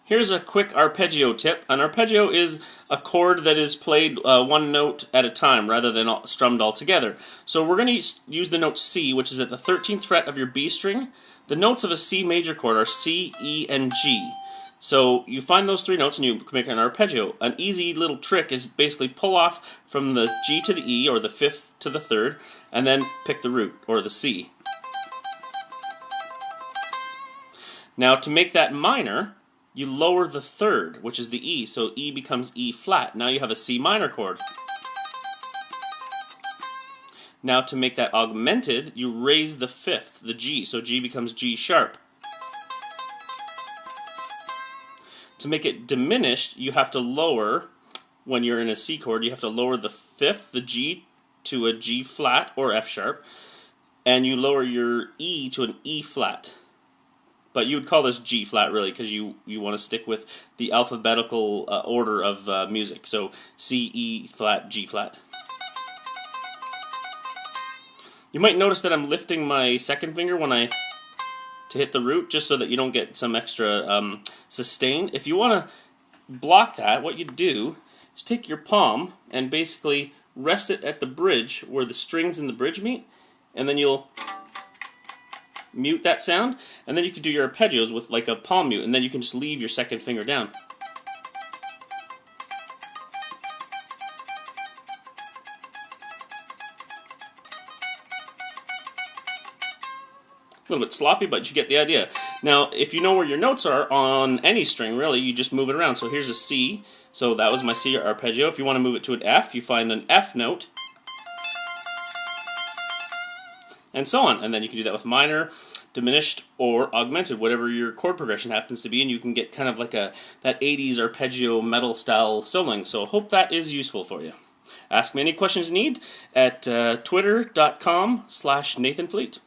Here's a quick arpeggio tip. An arpeggio is a chord that is played one note at a time rather than strummed all together. So we're going to use the note C, which is at the 13th fret of your B string. The notes of a C major chord are C, E, and G. So you find those three notes and you can make an arpeggio. An easy little trick is basically pull off from the G to the E, or the 5th to the 3rd, and then pick the root, or the C. Now to make that minor, you lower the 3rd, which is the E, so E becomes E flat. Now you have a C minor chord. Now to make that augmented, you raise the 5th, the G, so G becomes G sharp. To make it diminished, you have to lower, when you're in a C chord, you have to lower the 5th, the G, to a G flat or F sharp, and you lower your E to an E flat. But you would call this G flat, really, because you want to stick with the alphabetical order of music. So C, E flat, G flat. You might notice that I'm lifting my second finger to hit the root, just so that you don't get some extra sustain. If you want to block that, what you do is take your palm and basically rest it at the bridge where the strings in the bridge meet, and then you'll mute that sound, and then you can do your arpeggios with like a palm mute, and then you can just leave your second finger down. A little bit sloppy, but you get the idea. Now, if you know where your notes are on any string, really, you just move it around. So here's a C, so that was my C arpeggio. If you want to move it to an F, you find an F note, and so on. And then you can do that with minor, diminished, or augmented, whatever your chord progression happens to be, and you can get kind of like that 80s arpeggio metal style soloing. So I hope that is useful for you. Ask me any questions you need at twitter.com/NathanFleet.